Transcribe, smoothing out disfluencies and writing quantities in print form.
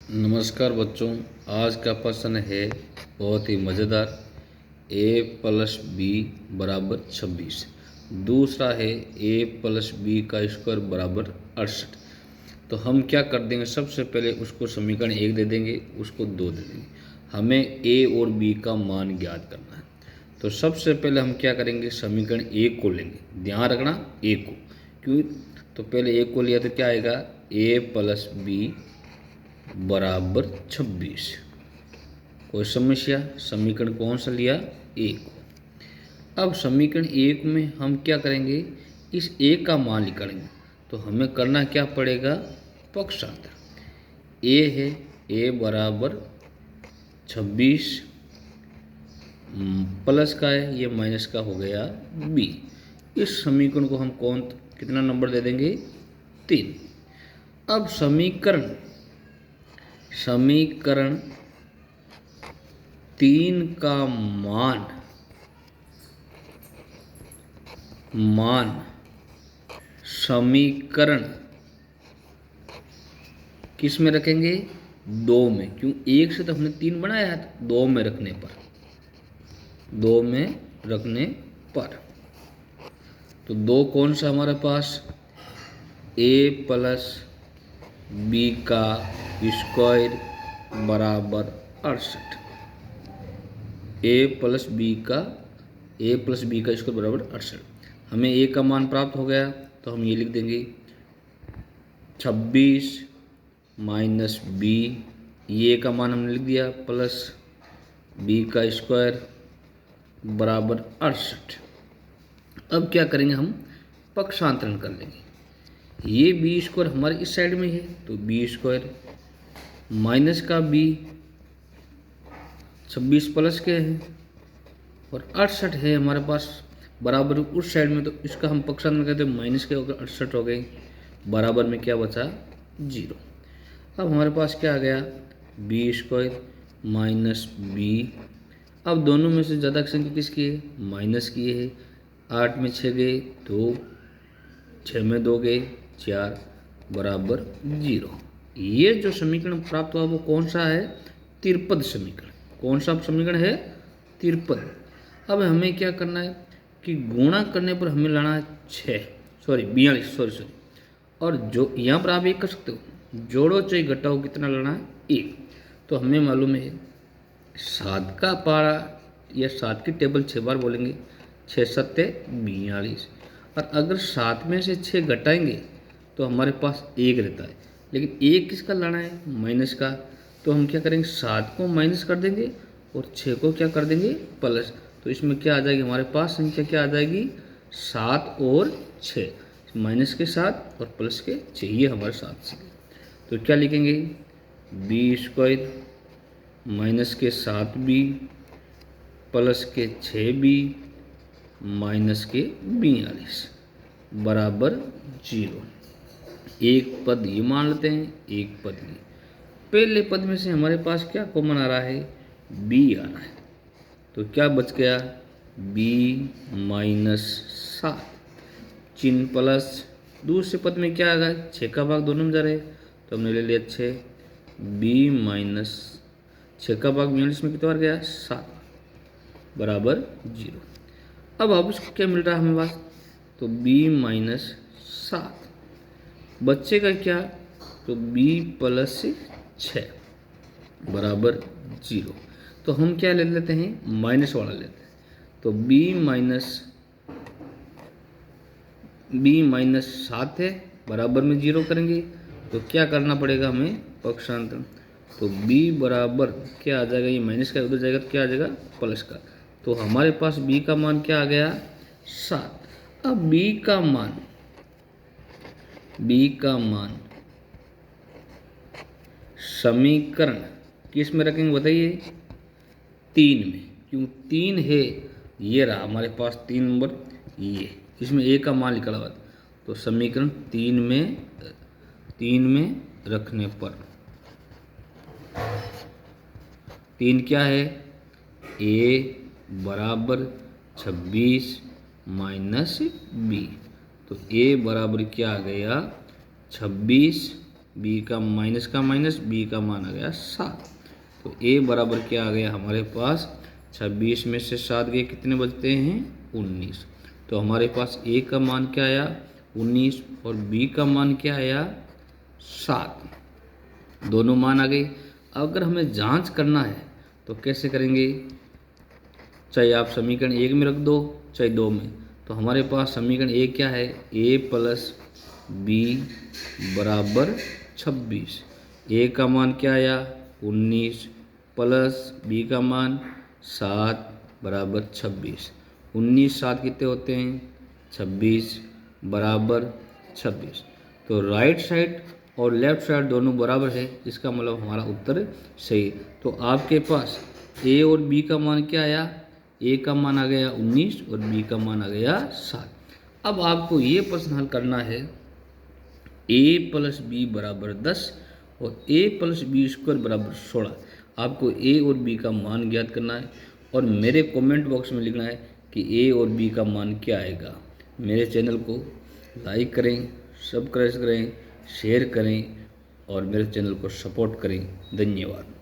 नमस्कार बच्चों। आज का प्रश्न है बहुत ही मज़ेदार। a प्लस बी बराबर 26। दूसरा है a प्लस बी का स्क्वायर बराबर 68। तो हम क्या कर देंगे, सबसे पहले उसको समीकरण 1 दे देंगे, उसको 2 दे देंगे। हमें a और b का मान ज्ञात करना है। तो सबसे पहले हम क्या करेंगे, समीकरण 1 को लेंगे। ध्यान रखना a को, क्यों? तो पहले 1 को लिया तो क्या आएगा, a प्लस बी बराबर 26। कोई समस्या? समीकरण कौन सा लिया, एक। अब समीकरण 1 में हम क्या करेंगे, इस a का मान निकालेंगे। तो हमें करना क्या पड़ेगा, पक्षांतर। a है, a बराबर 26 प्लस का है, ये माइनस का हो गया b। इस समीकरण को हम कितना नंबर दे देंगे, 3। अब समीकरण 3 का मान समीकरण किस में रखेंगे, 2 में। क्यों? 1 से तो हमने 3 बनाया है, तो 2 में रखने पर तो 2 कौन सा हमारे पास, a प्लस बी का स्क्वायर बराबर 68। a प्लस बी का स्क्वायर बराबर 68। हमें a का मान प्राप्त हो गया, तो हम ये लिख देंगे 26 माइनस बी, ये का मान हमने लिख दिया, प्लस b का स्क्वायर बराबर 68। अब क्या करेंगे, हम पक्षांतरण कर लेंगे। ये बी स्क्वायर हमारे इस साइड में है, तो बी स्क्वायर माइनस का बी 26 प्लस के है और 68 है हमारे पास बराबर उस साइड में, तो इसका हम पक्षांतर करते हैं, माइनस के होकर 68 हो गए, बराबर में क्या बचा, 0। अब हमारे पास क्या आ गया, बी स्क्वायर माइनस बी। अब दोनों में से ज़्यादा संख्या किसकी है, माइनस की है। 8 में 6 गए 2, 6 में 2 गए 4, बराबर 0। ये जो समीकरण प्राप्त हुआ वो कौन सा है, तिरपद समीकरण। कौन सा समीकरण है, तिरपद। अब हमें क्या करना है कि गुणा करने पर हमें लाना है 42। और जो यहाँ पर आप एक कर सकते हो, जोड़ो चाहे घटाओ, कितना लाना है, 1। तो हमें मालूम है 7 का पारा या 7 की टेबल 6 बार बोलेंगे, 6 सत्ते 42। और अगर 7 में से 6 घटाएंगे तो हमारे पास 1 रहता है, लेकिन 1 किसका लाना है, माइनस का। तो हम क्या करेंगे, 7 को माइनस कर देंगे और 6 को क्या कर देंगे, प्लस। तो इसमें क्या आ जाएगी, हमारे पास संख्या क्या आ जाएगी, 7 और 6, माइनस के 7 और प्लस के 6, ये हमारे 7 से। तो क्या लिखेंगे, बी स्क्वायर माइनस के 7b प्लस के 6b माइनस के 42 बराबर 0। एक पद ये मान लेते हैं, एक पद ये। पहले पद में से हमारे पास क्या कॉमन आ रहा है, b आ रहा है। तो क्या बच गया, b माइनस 7, चिन्ह प्लस। दूसरे पद में क्या आ गया, 6 का भाग दोनों में जा रहे हैं, तो हमने ले लिया 6, b माइनस 6 का भाग 42 में कितने बार गया, 7, बराबर 0। अब उसको क्या मिल रहा है हमें पास, तो b माइनस 7 बच्चे का क्या, तो b प्लस 6 बराबर 0। तो हम क्या ले लेते हैं, माइनस वाला लेते हैं। तो b माइनस 7 है, बराबर में 0 करेंगे। तो क्या करना पड़ेगा हमें, पक्षांतर। तो b बराबर क्या आ जाएगा, ये माइनस का उधर जाएगा तो क्या आ जाएगा, प्लस का। तो हमारे पास b का मान क्या आ गया, 7। अब b का मान समीकरण किस में रखेंगे बताइए, 3 में। क्यों, 3 है, ये रहा हमारे पास 3 नंबर, ये इसमें a का मान निकला हुआ। तो समीकरण 3 में रखने पर 3 क्या है, a बराबर 26 माइनस b। तो a बराबर क्या आ गया, 26 बी का माइनस, बी का मान आ गया 7। तो ए बराबर क्या आ गया हमारे पास, 26 में से 7 गए कितने बचते हैं, 19। तो हमारे पास ए का मान क्या आया, 19, और बी का मान क्या आया, 7। दोनों मान आ गए। अगर हमें जांच करना है तो कैसे करेंगे, चाहे आप समीकरण 1 में रख दो चाहे 2 में। तो हमारे पास समीकरण 1 क्या है, ए प्लस बी बराबर 26। ए का मान क्या आया, 19, प्लस बी का मान 7 बराबर 26। 19 7 कितने होते हैं, 26 बराबर 26। तो राइट साइड और लेफ्ट साइड दोनों बराबर है, इसका मतलब हमारा उत्तर सही है। तो आपके पास ए और बी का मान क्या आया, ए का मान आ गया 19 और बी का मान आ गया 7। अब आपको ये प्रश्न हल करना है, ए प्लस बी बराबर 10 और ए प्लस बी स्क्वायर बराबर 16। आपको ए और बी का मान ज्ञात करना है और मेरे कमेंट बॉक्स में लिखना है कि ए और बी का मान क्या आएगा। मेरे चैनल को लाइक करें, सब्सक्राइब करें, शेयर करें और मेरे चैनल को सपोर्ट करें। धन्यवाद।